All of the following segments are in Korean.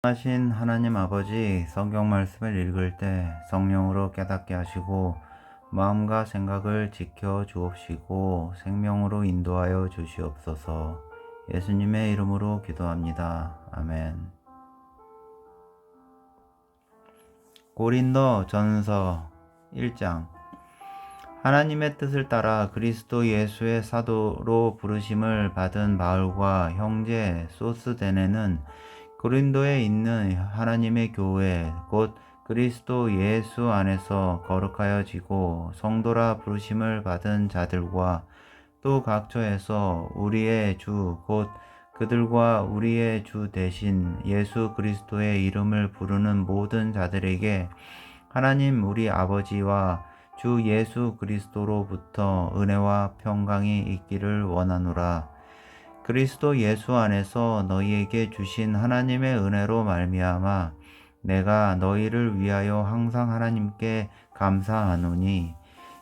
하신 하나님 아버지, 성경 말씀을 읽을 때 성령으로 깨닫게 하시고 마음과 생각을 지켜 주옵시고 생명으로 인도하여 주시옵소서. 예수님의 이름으로 기도합니다. 아멘. 고린도 전서 1장. 하나님의 뜻을 따라 그리스도 예수의 사도로 부르심을 받은 바울과 형제 소스데네는 고린도에 있는 하나님의 교회 곧 그리스도 예수 안에서 거룩하여지고 성도라 부르심을 받은 자들과 또 각처에서 우리의 주 곧 그들과 우리의 주 대신 예수 그리스도의 이름을 부르는 모든 자들에게 하나님 우리 아버지와 주 예수 그리스도로부터 은혜와 평강이 있기를 원하노라. 그리스도 예수 안에서 너희에게 주신 하나님의 은혜로 말미암아 내가 너희를 위하여 항상 하나님께 감사하노니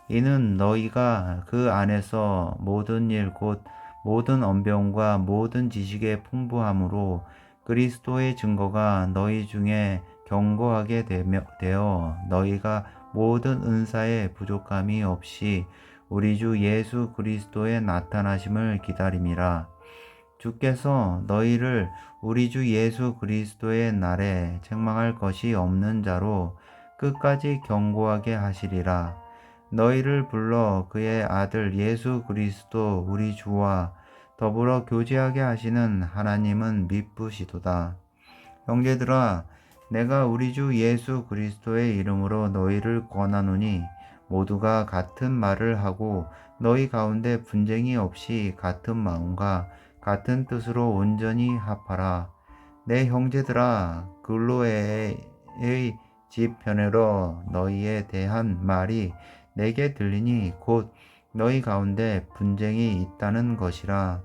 이는 너희가 그 안에서 모든 일 곧 모든 언변과 모든 지식의 풍부함으로 그리스도의 증거가 너희 중에 견고하게 되어 너희가 모든 은사에 부족함이 없이 우리 주 예수 그리스도의 나타나심을 기다림이라. 주께서 너희를 우리 주 예수 그리스도의 날에 책망할 것이 없는 자로 끝까지 견고하게 하시리라. 너희를 불러 그의 아들 예수 그리스도 우리 주와 더불어 교제하게 하시는 하나님은 미쁘시도다. 형제들아, 내가 우리 주 예수 그리스도의 이름으로 너희를 권하노니 모두가 같은 말을 하고 너희 가운데 분쟁이 없이 같은 마음과 같은 뜻으로 온전히 합하라. 내 형제들아, 글로에의 집 변해로 너희에 대한 말이 내게 들리니 곧 너희 가운데 분쟁이 있다는 것이라.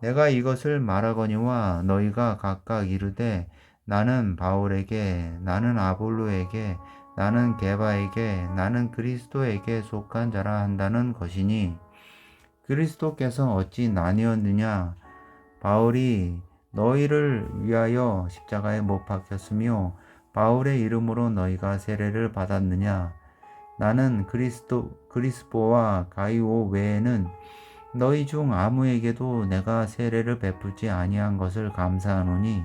내가 이것을 말하거니와 너희가 각각 이르되 나는 바울에게, 나는 아볼로에게, 나는 게바에게, 나는 그리스도에게 속한 자라 한다는 것이니 그리스도께서 어찌 나뉘었느냐? 바울이 너희를 위하여 십자가에 못 박혔으며 바울의 이름으로 너희가 세례를 받았느냐? 나는 그리스포와 가이오 외에는 너희 중 아무에게도 내가 세례를 베풀지 아니한 것을 감사하노니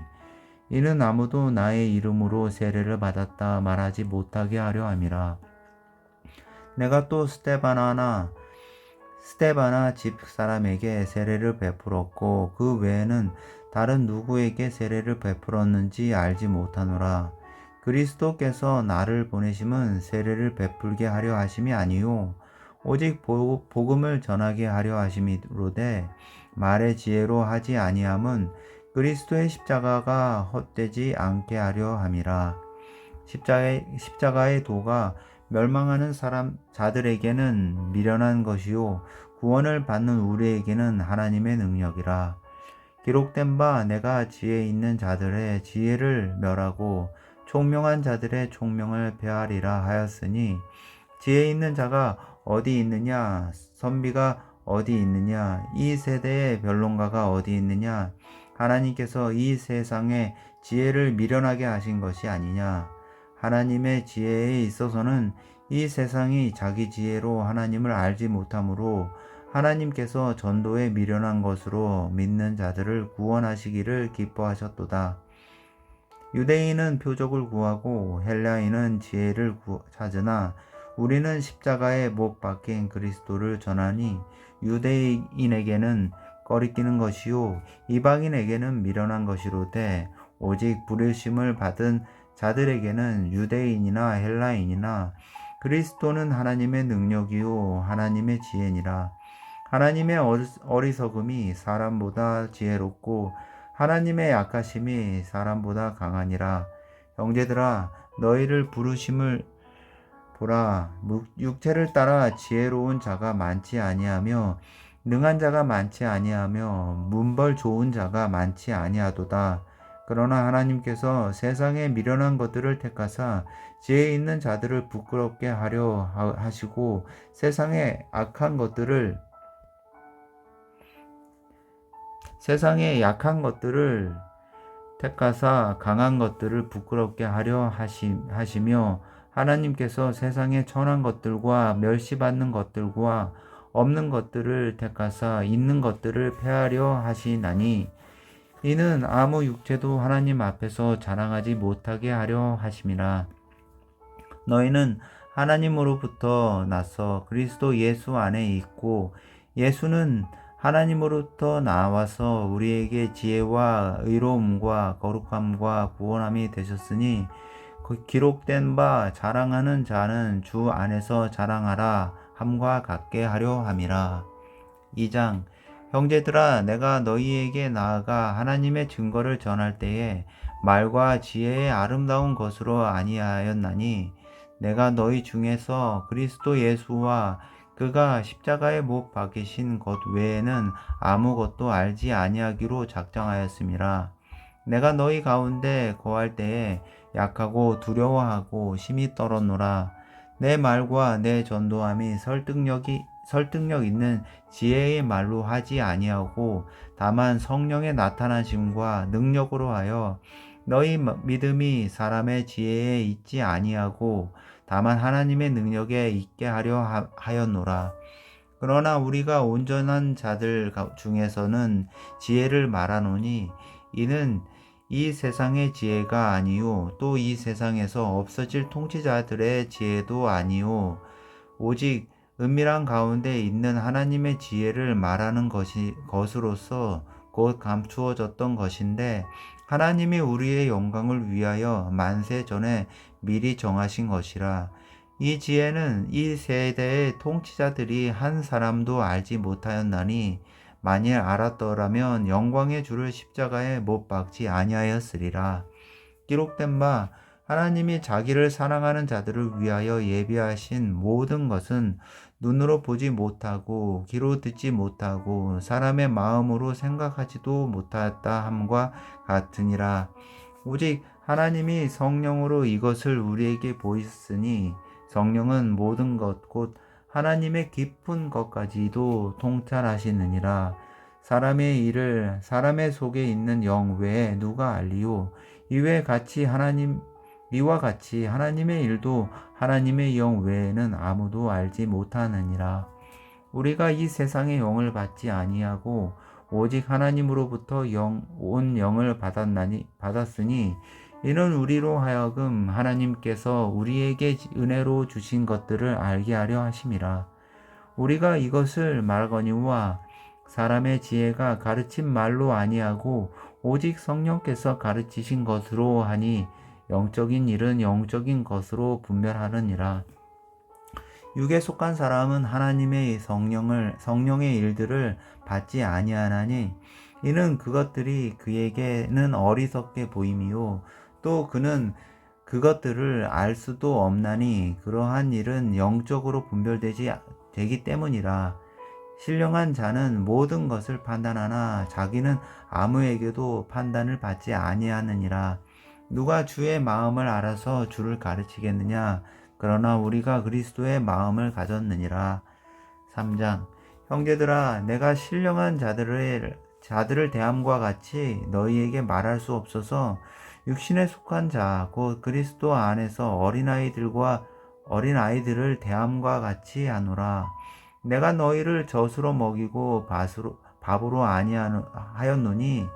이는 아무도 나의 이름으로 세례를 받았다 말하지 못하게 하려 함이라. 내가 또 스테바나 집 사람에게 세례를 베풀었고 그 외에는 다른 누구에게 세례를 베풀었는지 알지 못하노라. 그리스도께서 나를 보내심은 세례를 베풀게 하려 하심이 아니요 오직 복음을 전하게 하려 하심이로되 말의 지혜로 하지 아니함은 그리스도의 십자가가 헛되지 않게 하려 함이라. 십자가의 도가 멸망하는 자들에게는 미련한 것이요 구원을 받는 우리에게는 하나님의 능력이라. 기록된 바 내가 지혜 있는 자들의 지혜를 멸하고 총명한 자들의 총명을 폐하리라 하였으니 지혜 있는 자가 어디 있느냐? 선비가 어디 있느냐? 이 세대의 변론가가 어디 있느냐? 하나님께서 이 세상의 지혜를 미련하게 하신 것이 아니냐? 하나님의 지혜에 있어서는 이 세상이 자기 지혜로 하나님을 알지 못하므로 하나님께서 전도에 미련한 것으로 믿는 자들을 구원하시기를 기뻐하셨도다. 유대인은 표적을 구하고 헬라인은 지혜를 찾으나 우리는 십자가에 못 박힌 그리스도를 전하니 유대인에게는 꺼리끼는 것이요 이방인에게는 미련한 것이로되 오직 부르심을 받은 자들에게는 유대인이나 헬라인이나 그리스도는 하나님의 능력이요 하나님의 지혜니라. 하나님의 어리석음이 사람보다 지혜롭고 하나님의 약하심이 사람보다 강하니라. 형제들아, 너희를 부르심을 보라. 육체를 따라 지혜로운 자가 많지 아니하며 능한 자가 많지 아니하며 문벌 좋은 자가 많지 아니하도다. 그러나 하나님께서 세상에 미련한 것들을 택하사 지혜 있는 자들을 부끄럽게 하려 하시고 세상의 약한 것들을 택하사 강한 것들을 부끄럽게 하려 하시며 하나님께서 세상의 천한 것들과 멸시받는 것들과 없는 것들을 택하사 있는 것들을 폐하려 하시나니 이는 아무 육체도 하나님 앞에서 자랑하지 못하게 하려 하심이라. 너희는 하나님으로부터 나서 그리스도 예수 안에 있고 예수는 하나님으로부터 나와서 우리에게 지혜와 의로움과 거룩함과 구원함이 되셨으니 그 기록된 바 자랑하는 자는 주 안에서 자랑하라 함과 같게 하려 함이라. 2장 형제들아 내가 너희에게 나아가 하나님의 증거를 전할 때에 말과 지혜의 아름다운 것으로 아니하였나니 내가 너희 중에서 그리스도 예수와 그가 십자가에 못 박히신 것 외에는 아무것도 알지 아니하기로 작정하였음이라. 내가 너희 가운데 거할 때에 약하고 두려워하고 심히 떨었노라. 내 말과 내 전도함이 설득력 있는 지혜의 말로 하지 아니하고 다만 성령의 나타나심과 능력으로 하여 너희 믿음이 사람의 지혜에 있지 아니하고 다만 하나님의 능력에 있게 하려 하였노라. 그러나 우리가 온전한 자들 중에서는 지혜를 말하노니 이는 이 세상의 지혜가 아니요 또 이 세상에서 없어질 통치자들의 지혜도 아니요 오직 은밀한 가운데 있는 하나님의 지혜를 말하는 것으로서 곧 감추어졌던 것인데 하나님이 우리의 영광을 위하여 만세 전에 미리 정하신 것이라. 이 지혜는 이 세대의 통치자들이 한 사람도 알지 못하였나니 만일 알았더라면 영광의 주를 십자가에 못 박지 아니하였으리라. 기록된 바 하나님이 자기를 사랑하는 자들을 위하여 예비하신 모든 것은 눈으로 보지 못하고 귀로 듣지 못하고 사람의 마음으로 생각하지도 못하였다 함과 같으니라. 오직 하나님이 성령으로 이것을 우리에게 보이셨으니 성령은 모든 것 곧 하나님의 깊은 것까지도 통찰하시느니라. 사람의 일을 사람의 속에 있는 영 외에 누가 알리요? 이와 같이 하나님의 일도 하나님의 영 외에는 아무도 알지 못하느니라. 우리가 이 세상의 영을 받지 아니하고 오직 하나님으로부터 온 영을 받았으니 이는 우리로 하여금 하나님께서 우리에게 은혜로 주신 것들을 알게 하려 하심이라. 우리가 이것을 말하거니와 사람의 지혜가 가르친 말로 아니하고 오직 성령께서 가르치신 것으로 하니 영적인 일은 영적인 것으로 분별하느니라. 육에 속한 사람은 하나님의 성령의 일들을 받지 아니하나니 이는 그것들이 그에게는 어리석게 보임이요 또 그는 그것들을 알 수도 없나니 그러한 일은 영적으로 되기 때문이라. 신령한 자는 모든 것을 판단하나 자기는 아무에게도 판단을 받지 아니하느니라. 누가 주의 마음을 알아서 주를 가르치겠느냐? 그러나 우리가 그리스도의 마음을 가졌느니라. 3장 형제들아 내가 신령한 자들을 대함과 같이 너희에게 말할 수 없어서 육신에 속한 자 곧 그리스도 안에서 어린아이들을 대함과 같이 하노라. 내가 너희를 젖으로 먹이고 밥으로 아니하였노니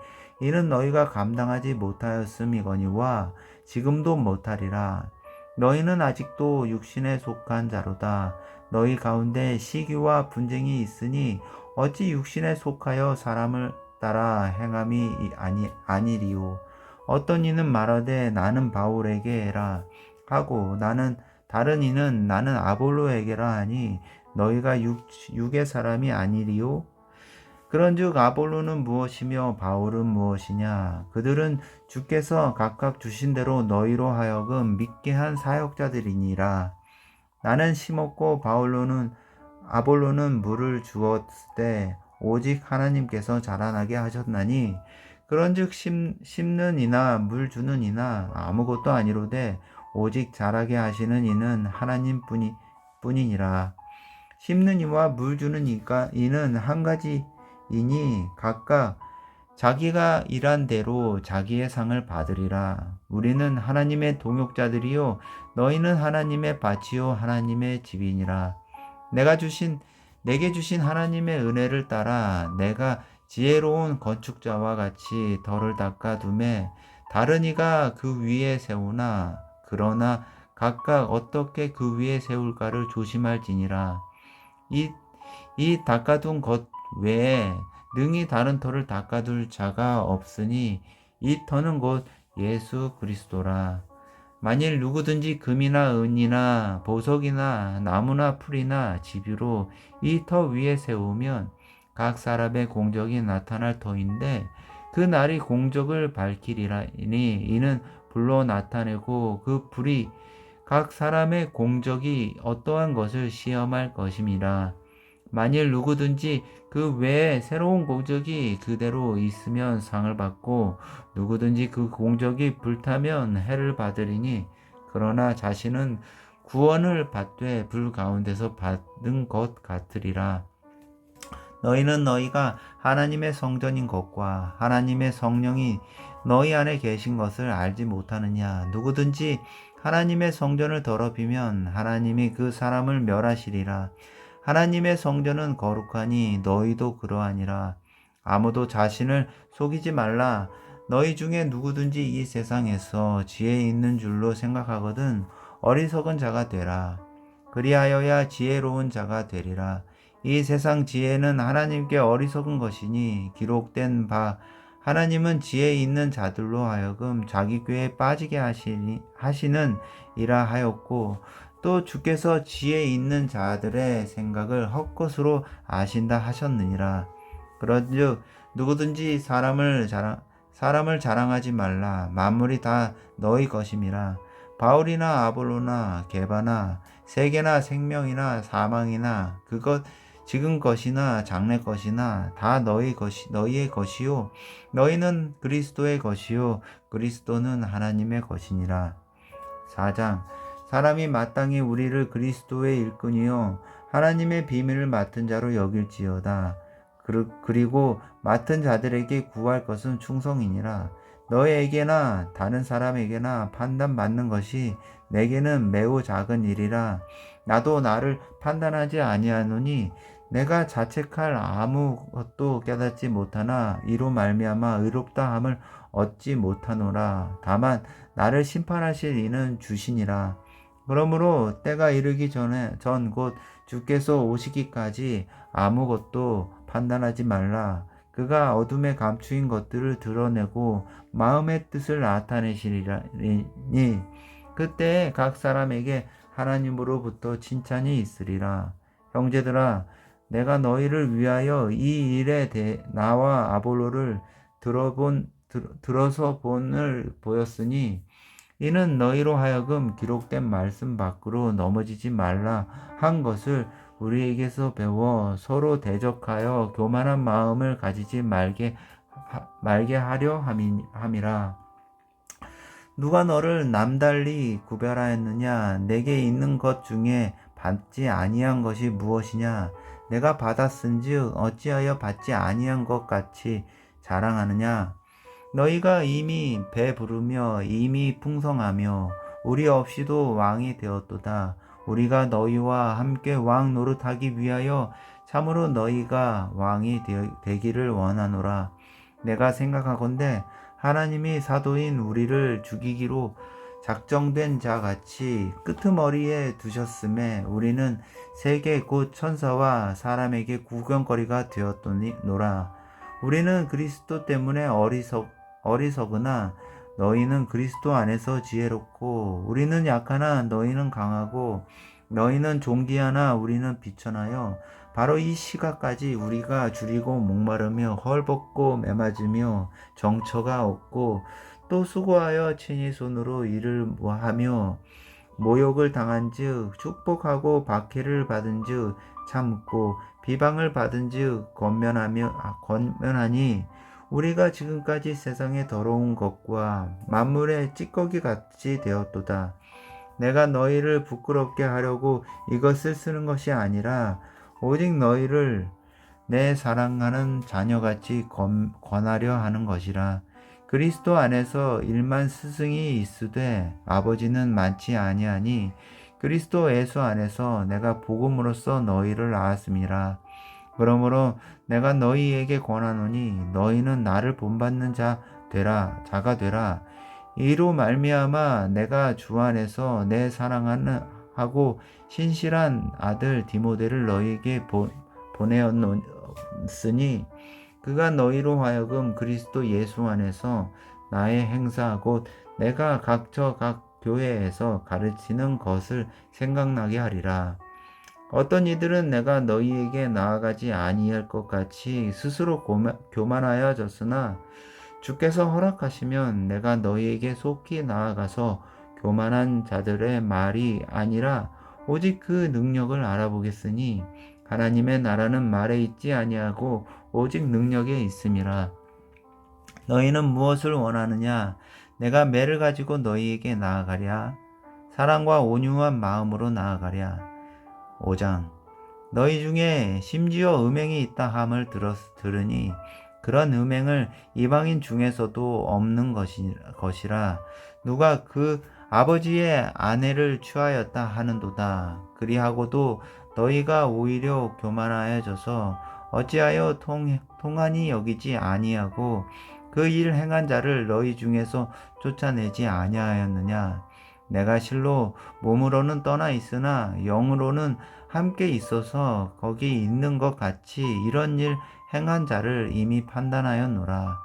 이는 너희가 감당하지 못하였음이거니와 지금도 못하리라. 너희는 아직도 육신에 속한 자로다. 너희 가운데 시기와 분쟁이 있으니 어찌 육신에 속하여 사람을 따라 행함이 아니리요. 어떤 이는 말하되 나는 바울에게라 하고 다른 이는 나는 아볼로에게라 하니 너희가 육의 사람이 아니리요. 그런즉 아볼로는 무엇이며 바울은 무엇이냐? 그들은 주께서 각각 주신 대로 너희로 하여금 믿게 한 사역자들이니라. 나는 심었고 아볼로는 물을 주었을 때 오직 하나님께서 자라나게 하셨나니 그런즉 심는 이나 물 주는 이나 아무것도 아니로되 오직 자라게 하시는 이는 하나님 뿐이니라. 심는 이와 물 주는 이는 한 가지이니 각각 자기가 일한 대로 자기의 상을 받으리라. 우리는 하나님의 동역자들이요 너희는 하나님의 밭이요 하나님의 집이니라. 내게 주신 하나님의 은혜를 따라 내가 지혜로운 건축자와 같이 덜을 닦아 두매 다른 이가 그 위에 세우나 그러나 각각 어떻게 그 위에 세울까를 조심할지니라. 이, 이 닦아둔 것 외에 능히 다른 터를 닦아둘 자가 없으니 이 터는 곧 예수 그리스도라. 만일 누구든지 금이나 은이나 보석이나 나무나 풀이나 집유로 이 터 위에 세우면 각 사람의 공적이 나타날 터인데 그 날이 공적을 밝히리라니 이는 불로 나타내고 그 불이 각 사람의 공적이 어떠한 것을 시험할 것임이라. 만일 누구든지 그 외에 새로운 공적이 그대로 있으면 상을 받고 누구든지 그 공적이 불타면 해를 받으리니 그러나 자신은 구원을 받되 불 가운데서 받은 것 같으리라. 너희는 너희가 하나님의 성전인 것과 하나님의 성령이 너희 안에 계신 것을 알지 못하느냐. 누구든지 하나님의 성전을 더럽히면 하나님이 그 사람을 멸하시리라. 하나님의 성전은 거룩하니 너희도 그러하니라. 아무도 자신을 속이지 말라. 너희 중에 누구든지 이 세상에서 지혜 있는 줄로 생각하거든 어리석은 자가 되라. 그리하여야 지혜로운 자가 되리라. 이 세상 지혜는 하나님께 어리석은 것이니 기록된 바 하나님은 지혜 있는 자들로 하여금 자기 꾀에 빠지게 하시는 이라 하였고 또 주께서 지혜 있는 자들의 생각을 헛것으로 아신다 하셨느니라. 그런즉 누구든지 사람을 자랑하지 말라. 만물이 다 너희 것임이라. 바울이나 아볼로나 게바나 세계나 생명이나 사망이나 그것 지금 것이나 장래 것이나 다 너희의 것이요 너희는 그리스도의 것이요 그리스도는 하나님의 것이니라. 4장 사람이 마땅히 우리를 그리스도의 일꾼이요 하나님의 비밀을 맡은 자로 여길지어다. 그리고 맡은 자들에게 구할 것은 충성이니라. 너에게나 다른 사람에게나 판단받는 것이 내게는 매우 작은 일이라. 나도 나를 판단하지 아니하노니 내가 자책할 아무것도 깨닫지 못하나 이로 말미암아 의롭다 함을 얻지 못하노라. 다만 나를 심판하실 이는 주시니라. 그러므로 때가 이르기 전 곧 주께서 오시기까지 아무것도 판단하지 말라. 그가 어둠에 감추인 것들을 드러내고 마음의 뜻을 나타내시리니 그때에 각 사람에게 하나님으로부터 칭찬이 있으리라. 형제들아 내가 너희를 위하여 이 일에 나와 아볼로를 들어서 본을 보였으니 이는 너희로 하여금 기록된 말씀 밖으로 넘어지지 말라 한 것을 우리에게서 배워 서로 대적하여 교만한 마음을 가지지 말게 하려 함이라. 누가 너를 남달리 구별하였느냐? 내게 있는 것 중에 받지 아니한 것이 무엇이냐? 내가 받았은즉 어찌하여 받지 아니한 것 같이 자랑하느냐? 너희가 이미 배부르며 이미 풍성하며 우리 없이도 왕이 되었도다. 우리가 너희와 함께 왕 노릇하기 위하여 참으로 너희가 왕이 되기를 원하노라. 내가 생각하건대 하나님이 사도인 우리를 죽이기로 작정된 자 같이 끄트머리에 두셨음에 우리는 세계 곧 천사와 사람에게 구경거리가 되었노라. 우리는 그리스도 때문에 어리석으나 너희는 그리스도 안에서 지혜롭고 우리는 약하나 너희는 강하고 너희는 존귀하나 우리는 비천하여 바로 이 시각까지 우리가 줄이고 목마르며 헐벗고 매맞으며 정처가 없고 또 수고하여 친히 손으로 일을 하며 모욕을 당한즉 축복하고 박해를 받은즉 참고 비방을 받은즉 권면하니 우리가 지금까지 세상의 더러운 것과 만물의 찌꺼기 같이 되었도다. 내가 너희를 부끄럽게 하려고 이것을 쓰는 것이 아니라 오직 너희를 내 사랑하는 자녀같이 권하려 하는 것이라. 그리스도 안에서 일만 스승이 있으되 아버지는 많지 아니하니 그리스도 예수 안에서 내가 복음으로써 너희를 낳았음이라. 그러므로 내가 너희에게 권하노니 너희는 나를 본받는 자가 되라. 이로 말미암아 내가 주 안에서 내 사랑하는 하고 신실한 아들 디모데를 너희에게 보내었으니 그가 너희로 하여금 그리스도 예수 안에서 나의 행사 곧 내가 각 교회에서 가르치는 것을 생각나게 하리라. 어떤 이들은 내가 너희에게 나아가지 아니할 것 같이 스스로 교만하여졌으나 주께서 허락하시면 내가 너희에게 속히 나아가서 교만한 자들의 말이 아니라 오직 그 능력을 알아보겠으니 하나님의 나라는 말에 있지 아니하고 오직 능력에 있음이라. 너희는 무엇을 원하느냐? 내가 매를 가지고 너희에게 나아가랴. 사랑과 온유한 마음으로 나아가랴. 5장. 너희 중에 심지어 음행이 있다 함을 들으니 그런 음행을 이방인 중에서도 없는 것이라. 누가 그 아버지의 아내를 취하였다 하는도다. 그리하고도 너희가 오히려 교만하여져서 어찌하여 통한이 여기지 아니하고 그 일 행한 자를 너희 중에서 쫓아내지 아니하였느냐. 내가 실로 몸으로는 떠나 있으나 영으로는 함께 있어서 거기 있는 것 같이 이런 일 행한 자를 이미 판단하였노라.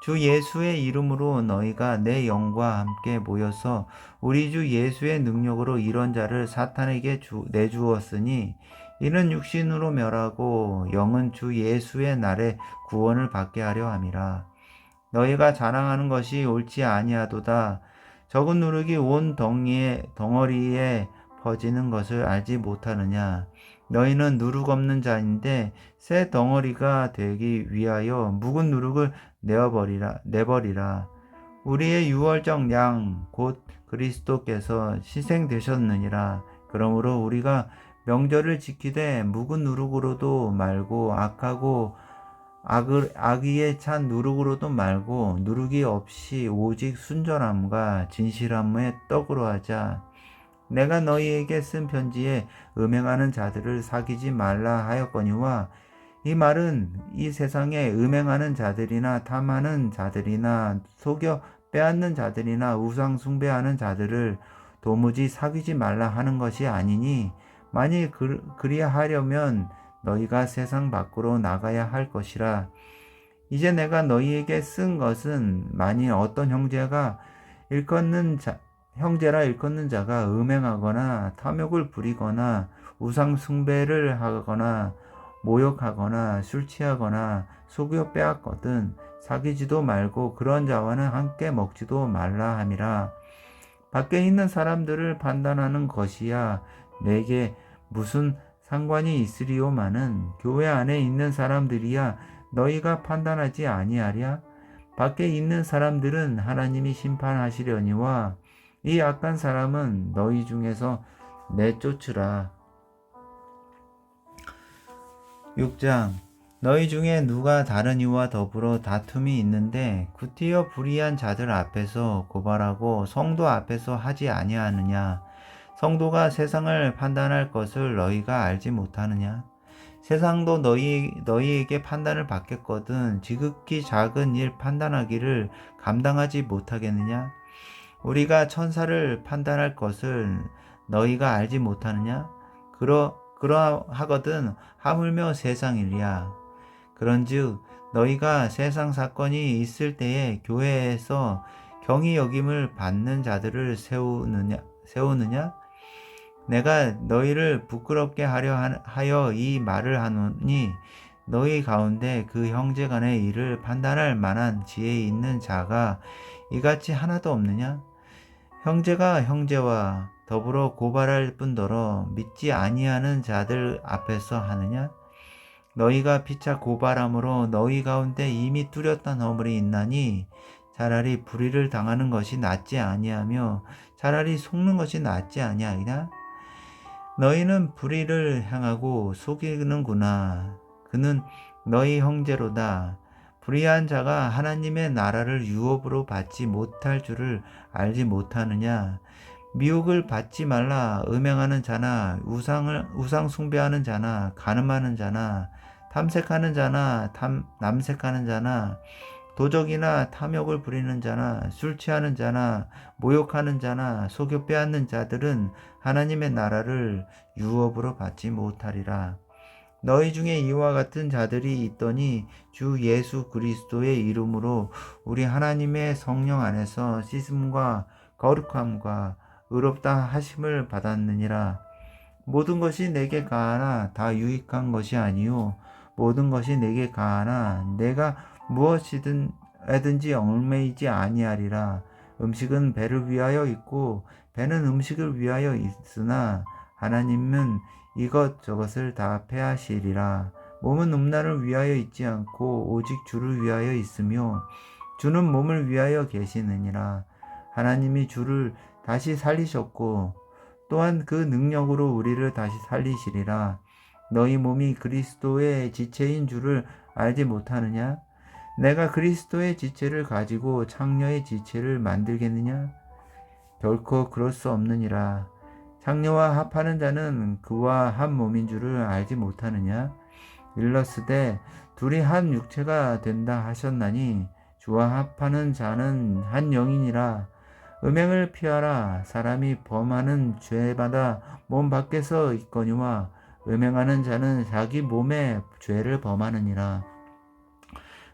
주 예수의 이름으로 너희가 내 영과 함께 모여서 우리 주 예수의 능력으로 이런 자를 사탄에게 내주었으니 이는 육신으로 멸하고 영은 주 예수의 날에 구원을 받게 하려 함이라. 너희가 자랑하는 것이 옳지 아니하도다. 적은 누룩이 온 덩어리에 퍼지는 것을 알지 못하느냐. 너희는 누룩 없는 자인데 새 덩어리가 되기 위하여 묵은 누룩을 내버리라. 우리의 유월절 양 곧 그리스도께서 희생되셨느니라. 그러므로 우리가 명절을 지키되 묵은 누룩으로도 말고 악하고 악의에 찬 누룩으로도 말고 누룩이 없이 오직 순전함과 진실함의 떡으로 하자. 내가 너희에게 쓴 편지에 음행하는 자들을 사귀지 말라 하였거니와 이 말은 이 세상에 음행하는 자들이나 탐하는 자들이나 속여 빼앗는 자들이나 우상 숭배하는 자들을 도무지 사귀지 말라 하는 것이 아니니 만일 그리하려면 너희가 세상 밖으로 나가야 할 것이라. 이제 내가 너희에게 쓴 것은 만일 어떤 형제라 일컫는 자가 음행하거나 탐욕을 부리거나 우상 숭배를 하거나 모욕하거나 술 취하거나 속여 빼앗거든 사귀지도 말고 그런 자와는 함께 먹지도 말라 함이라. 밖에 있는 사람들을 판단하는 것이야 내게 무슨 상관이 있으리오마는 교회 안에 있는 사람들이야 너희가 판단하지 아니하랴? 밖에 있는 사람들은 하나님이 심판하시려니와 이 악한 사람은 너희 중에서 내쫓으라. 6장. 너희 중에 누가 다른 이와 더불어 다툼이 있는데 구티여 불의한 자들 앞에서 고발하고 성도 앞에서 하지 아니하느냐? 성도가 세상을 판단할 것을 너희가 알지 못하느냐? 세상도 너희에게 판단을 받겠거든 지극히 작은 일 판단하기를 감당하지 못하겠느냐? 우리가 천사를 판단할 것을 너희가 알지 못하느냐? 그러하거든 하물며 세상이랴. 그런즉 너희가 세상 사건이 있을 때에 교회에서 경히 여김을 받는 자들을 세우느냐? 내가 너희를 부끄럽게 하여 이 말을 하노니 너희 가운데 그 형제 간의 일을 판단할 만한 지혜 있는 자가 이같이 하나도 없느냐? 형제가 형제와 더불어 고발할 뿐더러 믿지 아니하는 자들 앞에서 하느냐? 너희가 피차 고발함으로 너희 가운데 이미 뚜렷한 허물이 있나니 차라리 불의를 당하는 것이 낫지 아니하며 차라리 속는 것이 낫지 아니하냐? 너희는 불의를 행하고 속이는구나. 그는 너희 형제로다. 불의한 자가 하나님의 나라를 유업으로 받지 못할 줄을 알지 못하느냐? 미혹을 받지 말라. 음행하는 자나 우상 숭배하는 자나 간음하는 자나 탐색하는 자나 남색하는 자나 도적이나 탐욕을 부리는 자나 술 취하는 자나 모욕하는 자나 속여 빼앗는 자들은 하나님의 나라를 유업으로 받지 못하리라. 너희 중에 이와 같은 자들이 있더니 주 예수 그리스도의 이름으로 우리 하나님의 성령 안에서 씻음과 거룩함과 의롭다 하심을 받았느니라. 모든 것이 내게 가하나 다 유익한 것이 아니요 모든 것이 내게 가하나 내가 무엇이든지 얽매이지 아니하리라. 음식은 배를 위하여 있고 배는 음식을 위하여 있으나 하나님은 이것저것을 다 패하시리라. 몸은 음란을 위하여 있지 않고 오직 주를 위하여 있으며 주는 몸을 위하여 계시느니라. 하나님이 주를 다시 살리셨고 또한 그 능력으로 우리를 다시 살리시리라. 너희 몸이 그리스도의 지체인 줄을 알지 못하느냐? 내가 그리스도의 지체를 가지고 창녀의 지체를 만들겠느냐? 결코 그럴 수 없느니라. 창녀와 합하는 자는 그와 한 몸인 줄을 알지 못하느냐? 일렀으되 둘이 한 육체가 된다 하셨나니 주와 합하는 자는 한 영이니라. 음행을 피하라. 사람이 범하는 죄마다 몸 밖에서 있거니와 음행하는 자는 자기 몸에 죄를 범하느니라.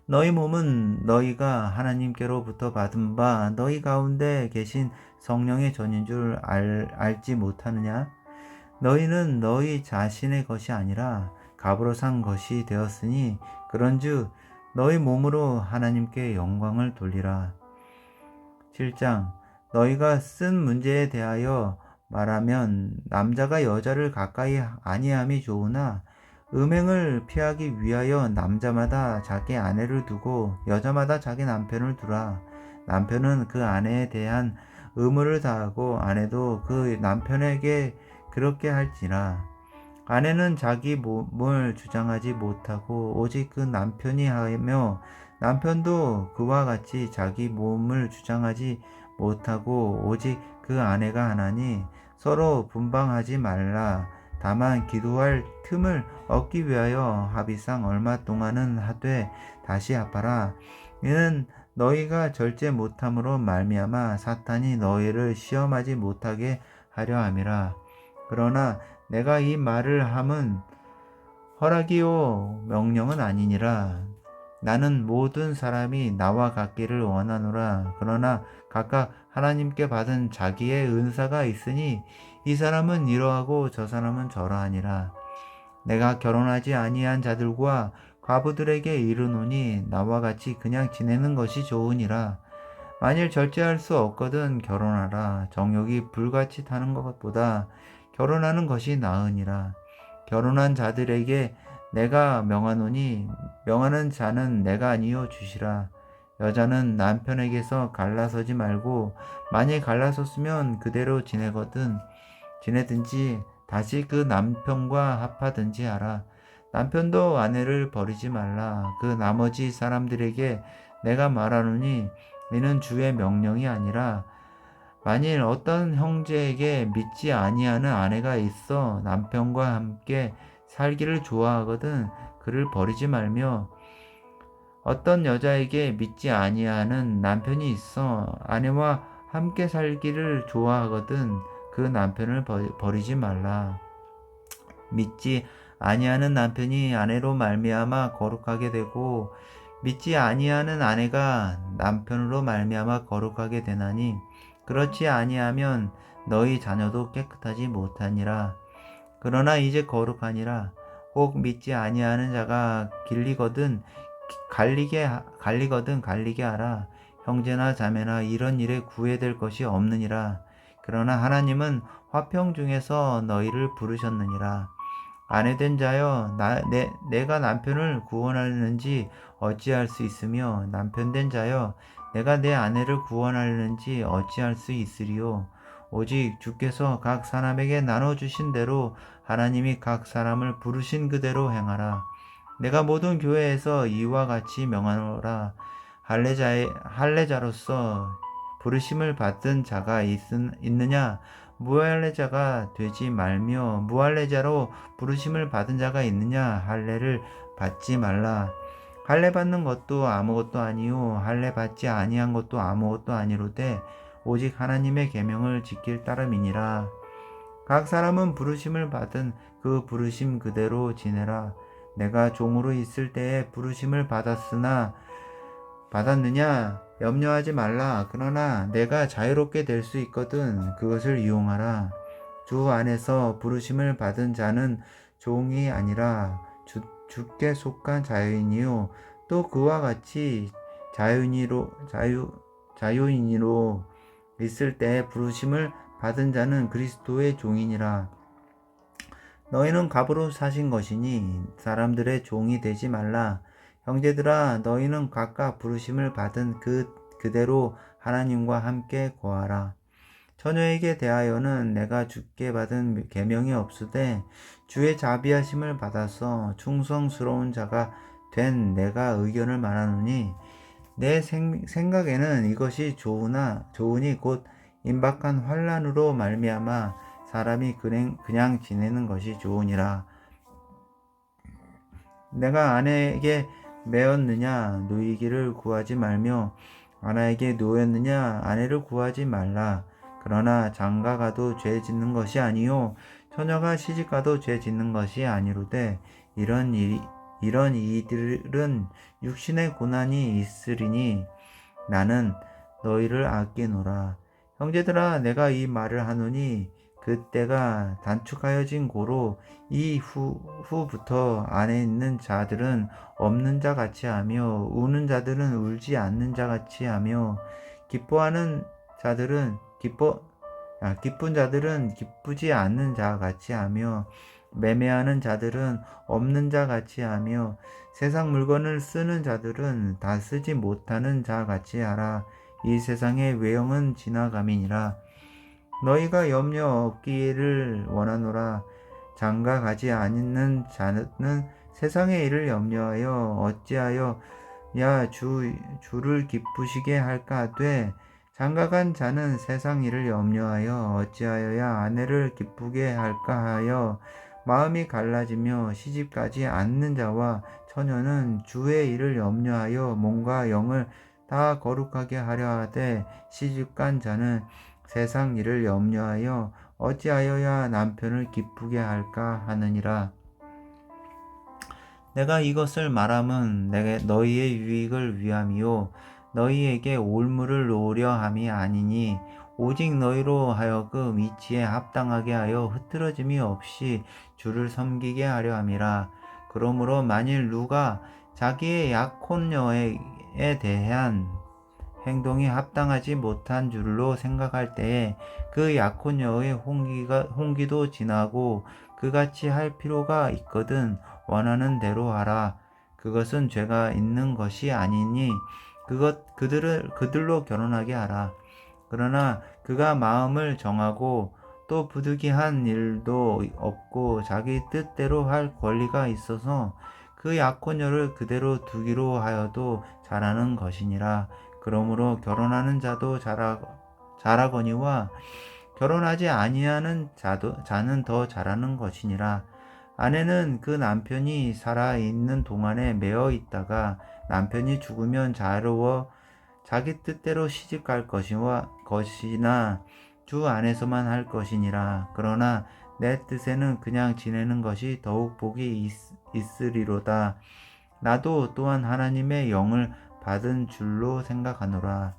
너희 몸은 너희가 하나님께로부터 받은 바 너희 가운데 계신 성령의 전인 줄 알지 못하느냐? 너희는 너희 자신의 것이 아니라 값으로 산 것이 되었으니 그런즉 너희 몸으로 하나님께 영광을 돌리라. 7장 너희가 쓴 문제에 대하여 말하면 남자가 여자를 가까이 아니함이 좋으나 음행을 피하기 위하여 남자마다 자기 아내를 두고 여자마다 자기 남편을 두라. 남편은 그 아내에 대한 의무를 다하고 아내도 그 남편에게 그렇게 할지라. 아내는 자기 몸을 주장하지 못하고 오직 그 남편이 하며 남편도 그와 같이 자기 몸을 주장하지 못하고 오직 그 아내가 하나니 서로 분방하지 말라. 다만 기도할 틈을 얻기 위하여 합의상 얼마 동안은 하되 다시 합하라. 이는 너희가 절제 못함으로 말미암아 사탄이 너희를 시험하지 못하게 하려 함이라. 그러나 내가 이 말을 함은 허락이요 명령은 아니니라. 나는 모든 사람이 나와 같기를 원하노라. 그러나 각각 하나님께 받은 자기의 은사가 있으니 이 사람은 이러하고 저 사람은 저러하니라. 내가 결혼하지 아니한 자들과 과부들에게 이르노니 나와 같이 그냥 지내는 것이 좋으니라. 만일 절제할 수 없거든 결혼하라. 정욕이 불같이 타는 것보다 결혼하는 것이 나으니라. 결혼한 자들에게 내가 명하노니 명하는 자는 내가 아니요 주시라. 여자는 남편에게서 갈라서지 말고 만일 갈라섰으면 그대로 지내든지 다시 그 남편과 합하든지 하라. 남편도 아내를 버리지 말라. 그 나머지 사람들에게 내가 말하노니 이는 주의 명령이 아니라 만일 어떤 형제에게 믿지 아니하는 아내가 있어 남편과 함께 살기를 좋아하거든 그를 버리지 말며 어떤 여자에게 믿지 아니하는 남편이 있어 아내와 함께 살기를 좋아하거든 그 남편을 버리지 말라. 믿지 아니하는 남편이 아내로 말미암아 거룩하게 되고 믿지 아니하는 아내가 남편으로 말미암아 거룩하게 되나니 그렇지 아니하면 너희 자녀도 깨끗하지 못하니라. 그러나 이제 거룩하니라. 혹 믿지 아니하는 자가 갈리게 하라. 형제나 자매나 이런 일에 구애될 것이 없느니라. 그러나 하나님은 화평 중에서 너희를 부르셨느니라. 아내된 자여 내가 남편을 구원하려는지 어찌할 수 있으며 남편된 자여 내가 내 아내를 구원하려는지 어찌할 수 있으리요. 오직 주께서 각 사람에게 나눠주신 대로 하나님이 각 사람을 부르신 그대로 행하라. 내가 모든 교회에서 이와 같이 명하노라. 할례자로서 부르심을 받은 자가 있느냐? 무할례자가 되지 말며 무할례자로 부르심을 받은 자가 있느냐? 할례를 받지 말라. 할례 받는 것도 아무것도 아니요 할례 받지 아니한 것도 아무것도 아니로되 오직 하나님의 계명을 지킬 따름이니라. 각 사람은 부르심을 받은 그 부르심 그대로 지내라. 내가 종으로 있을 때에 부르심을 받았느냐? 염려하지 말라. 그러나 내가 자유롭게 될 수 있거든 그것을 이용하라. 주 안에서 부르심을 받은 자는 종이 아니라 주께 속한 자유인이요 또 그와 같이 자유인으로 있을 때 부르심을 받은 자는 그리스도의 종이니라. 너희는 갑으로 사신 것이니 사람들의 종이 되지 말라. 형제들아, 너희는 각각 부르심을 받은 그대로 하나님과 함께 거하라. 처녀에게 대하여는 내가 주께 받은 계명이 없으되 주의 자비하심을 받아서 충성스러운 자가 된 내가 의견을 말하노니 내 생각에는 이것이 좋으니 곧 임박한 환난으로 말미암아 사람이 그냥 지내는 것이 좋으니라. 내가 아내에게 매었느냐 누이기를 구하지 말며 아내에게 노였느냐 아내를 구하지 말라. 그러나 장가가도 죄 짓는 것이 아니요 처녀가 시집가도 죄 짓는 것이 아니로되 이런 이들은 육신의 고난이 있으리니 나는 너희를 아끼노라. 형제들아, 내가 이 말을 하노니 그때가 단축하여진 고로 후부터 안에 있는 자들은 없는 자 같이 하며 우는 자들은 울지 않는 자 같이 하며 기뻐하는 자들은 기쁜 자들은 기쁘지 않는 자 같이 하며 매매하는 자들은 없는 자 같이 하며 세상 물건을 쓰는 자들은 다 쓰지 못하는 자 같이 하라. 이 세상의 외형은 지나감이니라. 너희가 염려 없기를 원하노라. 장가 가지 않는 자는 세상의 일을 염려하여 어찌하여 주를 기쁘시게 할까 하되 장가간 자는 세상 일을 염려하여 어찌하여야 아내를 기쁘게 할까 하여 마음이 갈라지며 시집가지 않는 자와 처녀는 주의 일을 염려하여 몸과 영을 다 거룩하게 하려 하되 시집간 자는 세상 일을 염려하여 어찌하여야 남편을 기쁘게 할까 하느니라. 내가 이것을 말함은 너희의 유익을 위함이요 너희에게 올무를 놓으려 함이 아니니 오직 너희로 하여금 이치에 합당하게 하여 흐트러짐이 없이 주를 섬기게 하려 함이라. 그러므로 만일 누가 자기의 약혼녀에 대한 행동이 합당하지 못한 줄로 생각할 때에 그 약혼녀의 홍기도 지나고 그같이 할 필요가 있거든 원하는 대로 하라. 그것은 죄가 있는 것이 아니니 그들로 결혼하게 하라. 그러나 그가 마음을 정하고 또 부득이한 일도 없고 자기 뜻대로 할 권리가 있어서 그 약혼녀를 그대로 두기로 하여도 잘하는 것이니라. 그러므로 결혼하는 자도 잘하거니와 결혼하지 아니하는 자는 더 잘하는 것이니라. 아내는 그 남편이 살아있는 동안에 매어 있다가 남편이 죽으면 자유로워 자기 뜻대로 시집갈 것이나 주 안에서만 할 것이니라. 그러나 내 뜻에는 그냥 지내는 것이 더욱 복이 있으리로다. 나도 또한 하나님의 영을 받은 줄로 생각하노라.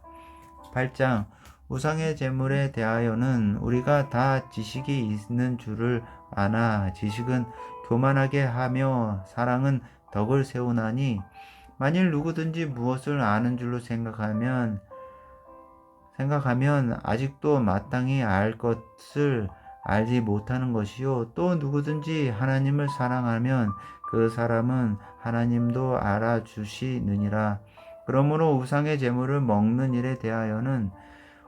8장 우상의 제물에 대하여는 우리가 다 지식이 있는 줄을 아나 지식은 교만하게 하며 사랑은 덕을 세우나니 만일 누구든지 무엇을 아는 줄로 생각하면 아직도 마땅히 알 것을 알지 못하는 것이요 또 누구든지 하나님을 사랑하면 그 사람은 하나님도 알아주시느니라. 그러므로 우상의 제물을 먹는 일에 대하여는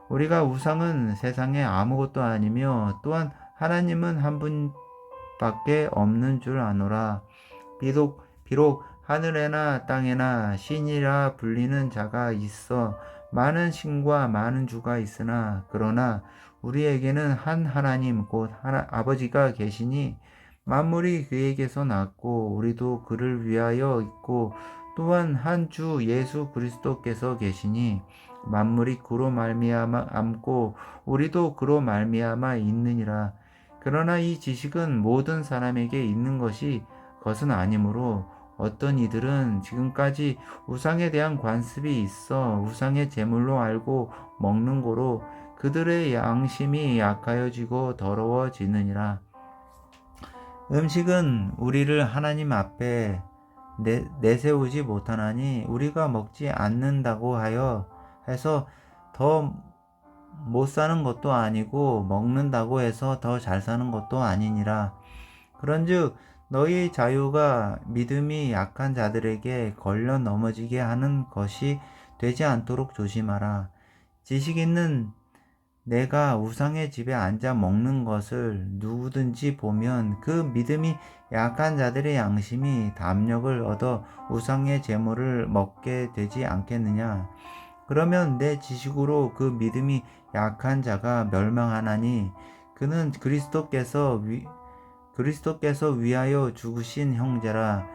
우리가 우상은 세상에 아무것도 아니며 또한 하나님은 한 분밖에 없는 줄 아노라. 비록 비록 하늘에나 땅에나 신이라 불리는 자가 있어 많은 신과 많은 주가 있으나 그러나 우리에게는 한 하나님 곧 아버지가 계시니 만물이 그에게서 났고 우리도 그를 위하여 있고 또한 한 주 예수 그리스도께서 계시니 만물이 그로 말미암아 암고 우리도 그로 말미암아 있느니라. 그러나 이 지식은 모든 사람에게 있는 것은 아니므로 어떤 이들은 지금까지 우상에 대한 관습이 있어 우상의 제물로 알고 먹는 고로 그들의 양심이 약하여지고 더러워지느니라. 음식은 우리를 하나님 앞에 내세우지 못하나니 우리가 먹지 않는다고 해서 더 못 사는 것도 아니고 먹는다고 해서 더 잘 사는 것도 아니니라. 그런즉 너희 자유가 믿음이 약한 자들에게 걸려 넘어지게 하는 것이 되지 않도록 조심하라. 지식 있는 내가 우상의 집에 앉아 먹는 것을 누구든지 보면 그 믿음이 약한 자들의 양심이 담력을 얻어 우상의 제물을 먹게 되지 않겠느냐. 그러면 내 지식으로 그 믿음이 약한 자가 멸망하나니 그는 그리스도께서 위하여 죽으신 형제라.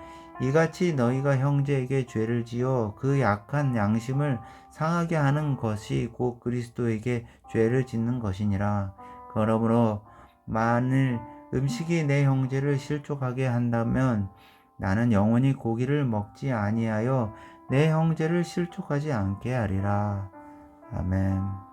이같이 너희가 형제에게 죄를 지어 그 약한 양심을 상하게 하는 것이 곧 그리스도에게 죄를 짓는 것이니라. 그러므로 만일 음식이 내 형제를 실족하게 한다면 나는 영원히 고기를 먹지 아니하여 내 형제를 실족하지 않게 하리라. 아멘.